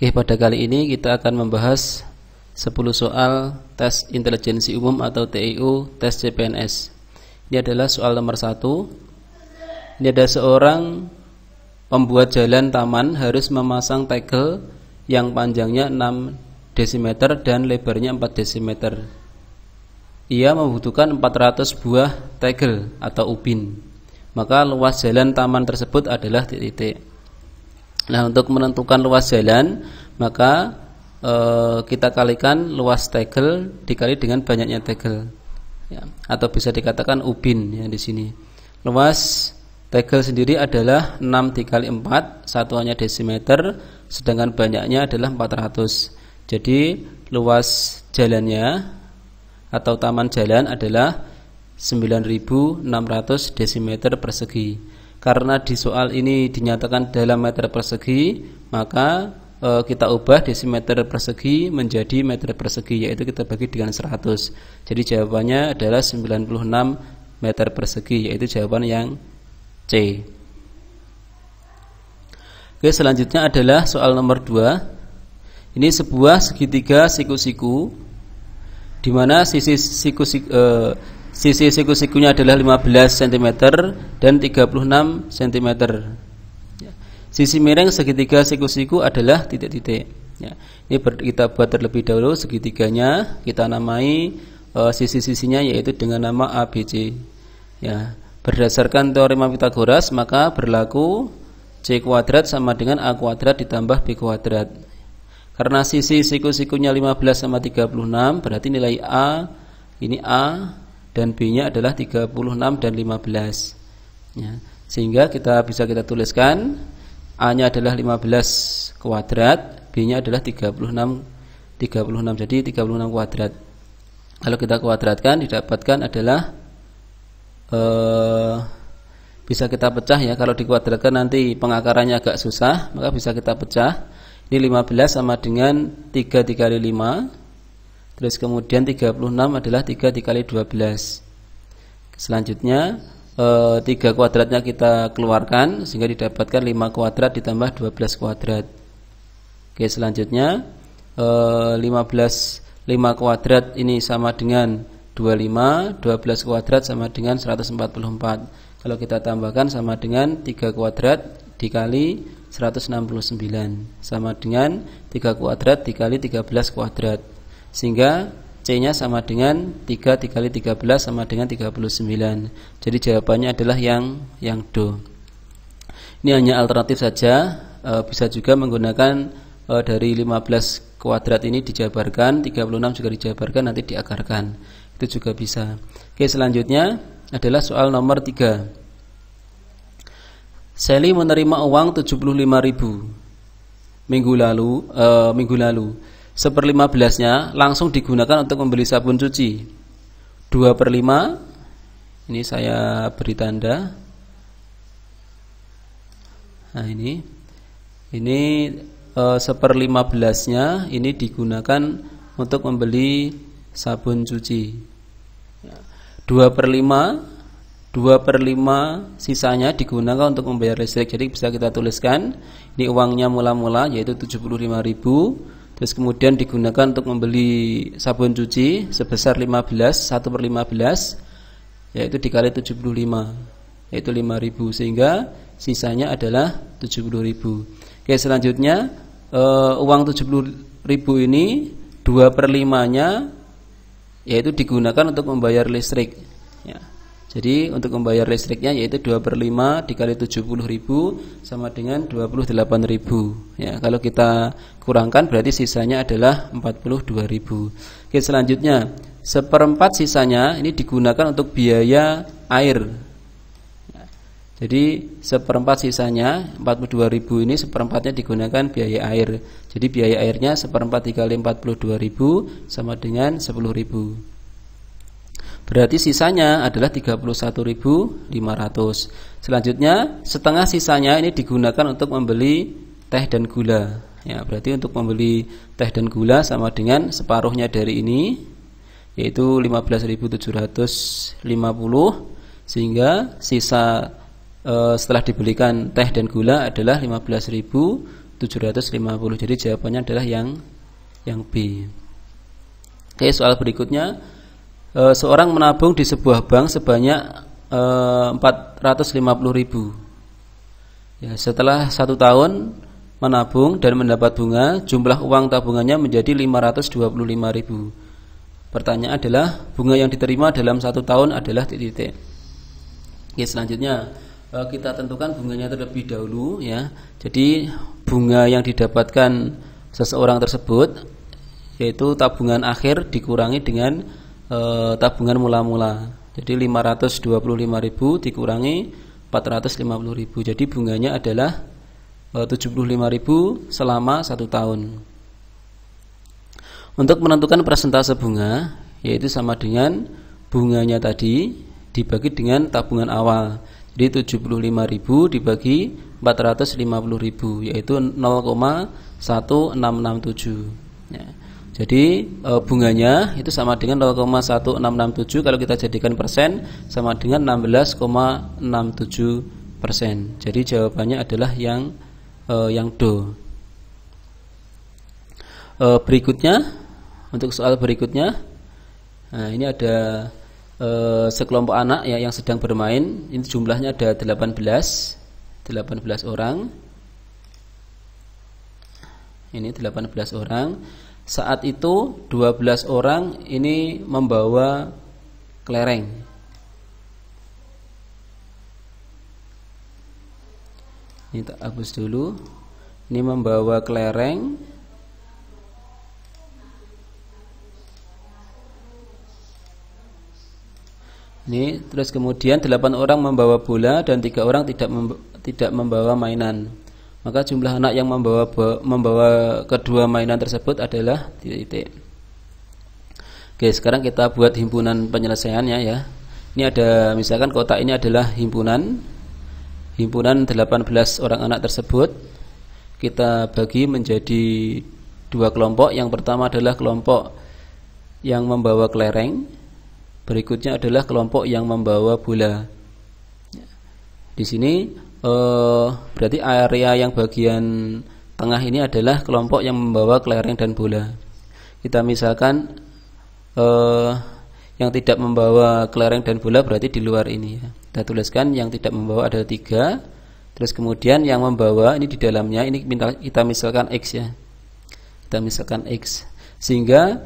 Oke, pada kali ini kita akan membahas 10 soal tes intelijensi umum atau TIU tes CPNS. Ini adalah soal nomor 1. Ini ada seorang pembuat jalan taman harus memasang tegel yang panjangnya 6 desimeter dan lebarnya 4 desimeter. Ia membutuhkan 400 buah tegel atau ubin. Maka luas jalan taman tersebut adalah titik-titik. Nah, untuk menentukan luas jalan, maka kita kalikan luas tegel dikali dengan banyaknya tegel, ya, atau bisa dikatakan ubin ya di sini. Luas tegel sendiri adalah 6 dikali 4, satuannya desimeter, sedangkan banyaknya adalah 400. Jadi luas jalannya atau taman jalan adalah 9.600 desimeter persegi. Karena di soal ini dinyatakan dalam meter persegi, maka kita ubah desimeter persegi menjadi meter persegi, yaitu kita bagi dengan 100. Jadi jawabannya adalah 96 meter persegi, yaitu jawaban yang C. Oke, selanjutnya adalah soal nomor 2. Ini sebuah segitiga siku-siku, di mana sisi siku-sikunya adalah 15 cm dan 36 cm. Sisi miring segitiga siku-siku adalah titik-titik. Ini kita buat terlebih dahulu segitiganya, kita namai sisi-sisinya yaitu dengan nama ABC. Berdasarkan teorema Pythagoras, maka berlaku C kuadrat sama dengan A kuadrat ditambah B kuadrat. Karena sisi siku-sikunya 15 sama 36, berarti nilai A, ini A, dan B-nya adalah 36 dan 15. Sehingga kita tuliskan A-nya adalah 15 kuadrat, B-nya adalah 36. Jadi 36 kuadrat. Kalau kita kuadratkan, didapatkan adalah bisa kita pecah ya. Kalau dikuadratkan nanti pengakarannya agak susah, maka bisa kita pecah. Ini 15 sama dengan 3 dikali 5. Terus kemudian 36 adalah 3 dikali 12. Selanjutnya 3 kuadratnya kita keluarkan sehingga didapatkan 5 kuadrat ditambah 12 kuadrat. Oke, selanjutnya 5 kuadrat ini sama dengan 25, 12 kuadrat sama dengan 144. Kalau kita tambahkan sama dengan 3 kuadrat dikali 169 sama dengan 3 kuadrat dikali 13 kuadrat. Sehingga C-nya sama dengan 3 dikali 13 sama dengan 39. Jadi jawabannya adalah yang do. Ini hanya alternatif saja. Bisa juga menggunakan dari 15 kuadrat ini dijabarkan, 36 juga dijabarkan, nanti diakarkan. Itu juga bisa. Oke, selanjutnya adalah soal nomor 3. Sally menerima uang 75.000 minggu lalu. 1/15-nya langsung digunakan untuk membeli sabun cuci. 2/5, ini saya beri tanda. Nah, ini 1/15-nya ini digunakan untuk membeli sabun cuci. 2/5 sisanya digunakan untuk membayar listrik. Jadi bisa kita tuliskan ini uangnya mula-mula yaitu 75.000. Terus kemudian digunakan untuk membeli sabun cuci sebesar 1/15 yaitu dikali 75 yaitu 5.000, sehingga sisanya adalah 70.000. Oke, selanjutnya uang 70.000 ini 2/5-nya yaitu digunakan untuk membayar listrik ya. Jadi untuk membayar listriknya yaitu 2/5 dikali 70.000 sama dengan 28.000 ya. Kalau kita kurangkan berarti sisanya adalah 42.000. Oke, selanjutnya 1/4 sisanya ini digunakan untuk biaya air ya. Jadi 1/4 sisanya 42.000 ini 1/4-nya digunakan biaya air. Jadi biaya airnya 1/4 dikali 42.000 sama dengan 10.000. Berarti sisanya adalah 31.500. Selanjutnya setengah sisanya ini digunakan untuk membeli teh dan gula ya. Berarti untuk membeli teh dan gula sama dengan separuhnya dari ini yaitu 15.750, sehingga sisa setelah dibelikan teh dan gula adalah 15.750 750. Jadi jawabannya adalah yang B. Oke, soal berikutnya, seorang menabung di sebuah bank sebanyak 450.000. Ya, setelah 1 tahun menabung dan mendapat bunga, jumlah uang tabungannya menjadi 525.000. Pertanyaan adalah bunga yang diterima dalam 1 tahun adalah titik-titik. Oke, selanjutnya kita tentukan bunganya terlebih dahulu ya. Jadi bunga yang didapatkan seseorang tersebut yaitu tabungan akhir dikurangi dengan tabungan mula-mula. Jadi 525.000 dikurangi 450.000. Jadi bunganya adalah 75.000 selama 1 tahun. Untuk menentukan persentase bunga, yaitu sama dengan bunganya tadi dibagi dengan tabungan awal. Jadi 75.000 dibagi 450.000, yaitu 0,1667. Ya. Jadi bunganya itu sama dengan 0,1667. Kalau kita jadikan persen sama dengan 16,67%. Jadi jawabannya adalah yang do. Berikutnya, untuk soal berikutnya, nah ini ada sekelompok anak ya yang sedang bermain. Ini jumlahnya ada 18 orang. Ini 18 orang. Saat itu 12 orang ini membawa kelereng. Ini tak hapus dulu. Ini membawa kelereng. Ini terus kemudian 8 orang membawa bola dan 3 orang tidak membawa mainan. Maka jumlah anak yang membawa kedua mainan tersebut adalah titik-titik. Oke, sekarang kita buat himpunan penyelesaiannya ya. Ini ada misalkan kotak ini adalah himpunan 18 orang anak tersebut. Kita bagi menjadi 2 kelompok. Yang pertama adalah kelompok yang membawa kelereng. Berikutnya adalah kelompok yang membawa bola. Di sini berarti area yang bagian tengah ini adalah kelompok yang membawa kelereng dan bola. Kita misalkan yang tidak membawa kelereng dan bola berarti di luar ini ya. Kita tuliskan yang tidak membawa ada 3. Terus kemudian yang membawa ini di dalamnya ini kita misalkan X ya. Kita misalkan X. Sehingga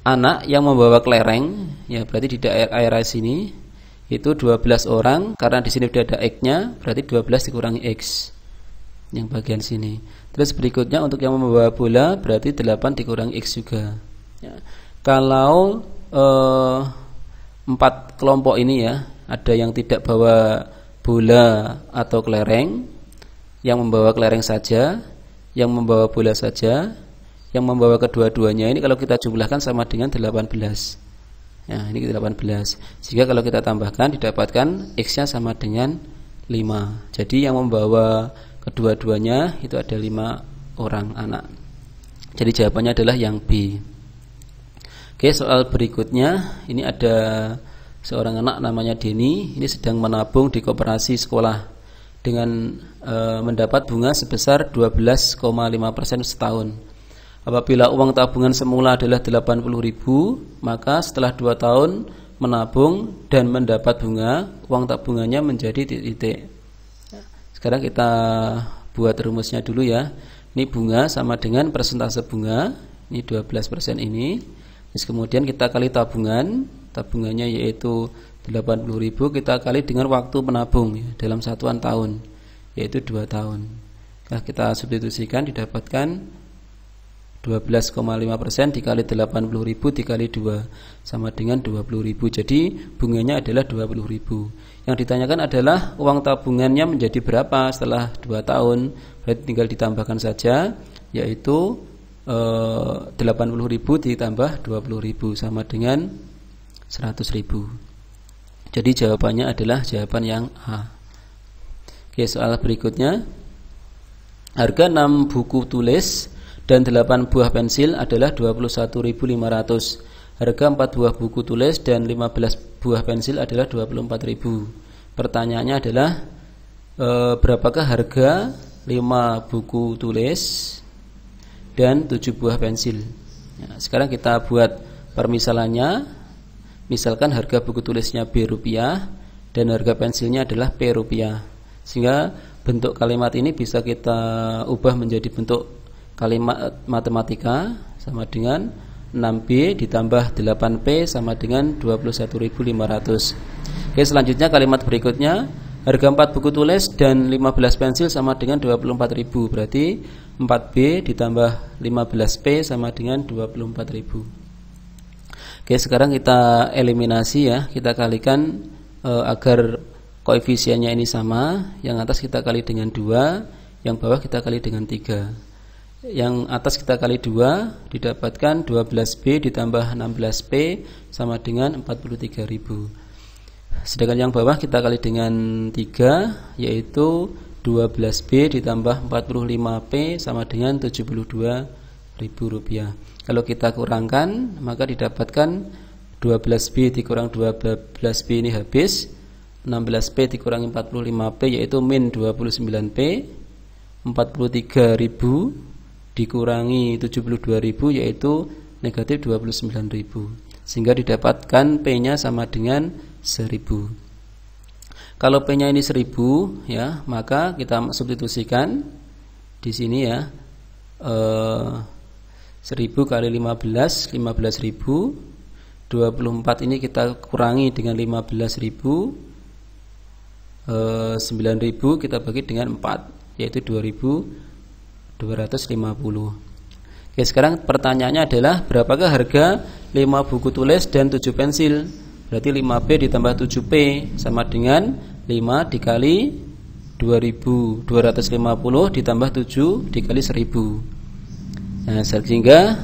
anak yang membawa kelereng ya berarti di daerah sini itu 12 orang, karena di sini sudah ada X-nya berarti 12 dikurangi X yang bagian sini. Terus berikutnya untuk yang membawa bola berarti 8 dikurangi X juga ya. Kalau 4 kelompok ini ya, ada yang tidak bawa bola atau kelereng, yang membawa kelereng saja, yang membawa bola saja, yang membawa kedua-duanya, ini kalau kita jumlahkan sama dengan 18. Ya, ini 18. Jika kalau kita tambahkan didapatkan X-nya sama dengan 5. Jadi yang membawa kedua-duanya itu ada 5 orang anak. Jadi jawabannya adalah yang B. Oke, soal berikutnya, ini ada seorang anak namanya Denny. Ini sedang menabung di koperasi sekolah dengan mendapat bunga sebesar 12,5% setahun. Apabila uang tabungan semula adalah 80.000, maka setelah 2 tahun menabung dan mendapat bunga, uang tabungannya menjadi titik. Sekarang kita buat rumusnya dulu ya. Ini bunga sama dengan persentase bunga, ini 12% ini. Terus kemudian kita kali tabungannya yaitu 80.000 kita kali dengan waktu menabung ya, dalam satuan tahun, yaitu 2 tahun. Nah, kita substitusikan didapatkan 12,5% dikali 80.000 dikali 2 sama dengan 20.000. Jadi bunganya adalah 20.000. Yang ditanyakan adalah uang tabungannya menjadi berapa setelah 2 tahun. Berarti tinggal ditambahkan saja, yaitu 80.000 ditambah 20.000 sama dengan 100.000. Jadi jawabannya adalah jawaban yang A. Oke, soal berikutnya. Harga 6 buku tulis dan 8 buah pensil adalah 21.500. Harga 4 buah buku tulis dan 15 buah pensil adalah 24.000. Pertanyaannya adalah berapakah harga 5 buku tulis dan 7 buah pensil. Ya, sekarang kita buat permisalannya. Misalkan harga buku tulisnya B rupiah dan harga pensilnya adalah P rupiah. Sehingga bentuk kalimat ini bisa kita ubah menjadi bentuk kalimat matematika, sama dengan 6B ditambah 8P sama dengan 21.500. Oke, selanjutnya kalimat berikutnya, harga 4 buku tulis dan 15 pensil sama dengan 24.000. Berarti 4B ditambah 15P sama dengan 24.000. Oke, sekarang kita eliminasi ya. Kita kalikan agar koefisiennya ini sama. Yang atas kita kali dengan 2, yang bawah kita kali dengan 3. Yang atas kita kali 2, didapatkan 12B ditambah 16P sama dengan 43.000. Sedangkan yang bawah kita kali dengan 3, yaitu 12B ditambah 45P sama dengan 72.000 rupiah. Kalau kita kurangkan, maka didapatkan 12B dikurang 12B ini habis, 16P dikurangi 45P yaitu min 29P, 43.000 dikurangi 72.000 yaitu negatif 29.000. Sehingga didapatkan P-nya sama dengan 1.000. Kalau P-nya ini 1.000 ya, maka kita substitusikan di sini ya. 1.000 kali 15, 15.000. 24 ini kita kurangi dengan 15.000. 9.000 kita bagi dengan 4, yaitu 2.250. Oke, sekarang pertanyaannya adalah berapakah harga 5 buku tulis dan 7 pensil? Berarti 5B ditambah 7P sama dengan 5 dikali 2.250 ditambah 7 dikali 1.000. Nah, sehingga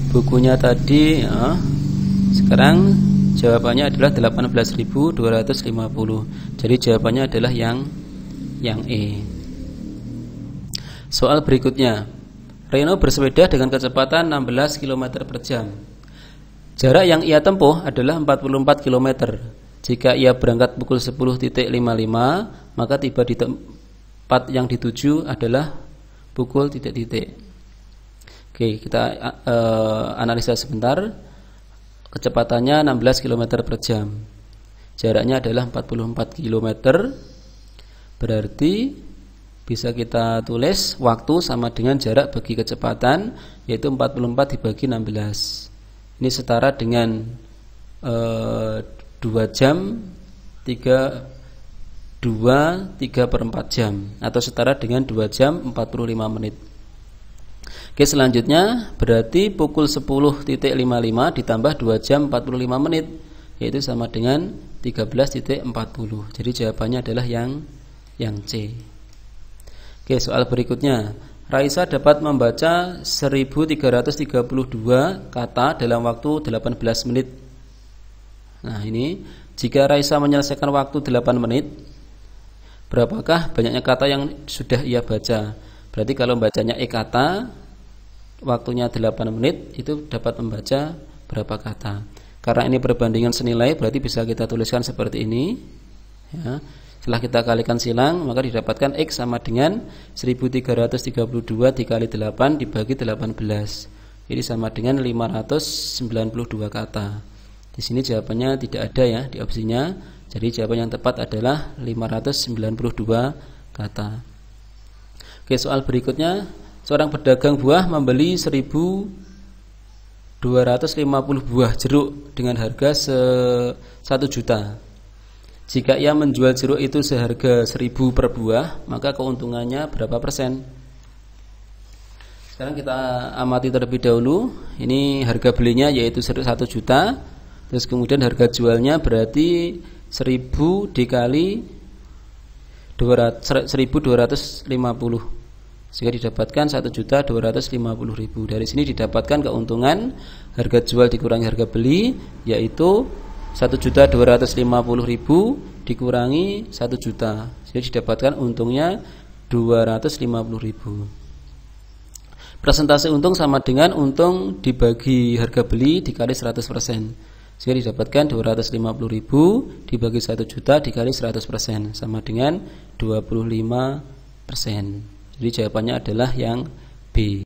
bukunya tadi ya, sekarang jawabannya adalah 18.250. Jadi jawabannya adalah yang E. Soal berikutnya, Reno bersepeda dengan kecepatan 16 km per jam. Jarak yang ia tempuh adalah 44 km. Jika ia berangkat pukul 10.55, maka tiba di tempat yang dituju adalah pukul titik-titik. Oke, kita analisa sebentar. Kecepatannya 16 km per jam. Jaraknya adalah 44 km. Berarti bisa kita tulis waktu sama dengan jarak bagi kecepatan, yaitu 44 dibagi 16. Ini setara dengan 2 jam 3/4 jam, atau setara dengan 2 jam 45 menit. Oke, selanjutnya berarti pukul 10.55 ditambah 2 jam 45 menit, yaitu sama dengan 13.40. Jadi jawabannya adalah yang C. Oke, soal berikutnya, Raisa dapat membaca 1332 kata dalam waktu 18 menit. Nah, ini jika Raisa menyelesaikan waktu 8 menit, berapakah banyaknya kata yang sudah ia baca? Berarti kalau bacanya kata, waktunya 8 menit, itu dapat membaca berapa kata. Karena ini perbandingan senilai, berarti bisa kita tuliskan seperti ini ya. Setelah kita kalikan silang, maka didapatkan X sama dengan 1332 dikali 8 dibagi 18. Ini sama dengan 592 kata. Di sini jawabannya tidak ada ya di opsinya. Jadi jawaban yang tepat adalah 592 kata. Oke, soal berikutnya, seorang pedagang buah membeli 1.250 buah jeruk dengan harga 1 juta. Jika ia menjual jeruk itu seharga 1.000 per buah, maka keuntungannya berapa persen? Sekarang kita amati terlebih dahulu. Ini harga belinya yaitu 1 juta. Terus kemudian harga jualnya berarti 1.000 dikali 1.250, sehingga didapatkan 1.250.000. Dari sini didapatkan keuntungan harga jual dikurangi harga beli, yaitu 1.250.000 dikurangi 1 juta, jadi didapatkan untungnya 250.000. Persentase untung sama dengan untung dibagi harga beli dikali 100%. Sehingga didapatkan 250.000 dibagi 1 juta dikali 100% sama dengan 25%. Jadi jawabannya adalah yang B.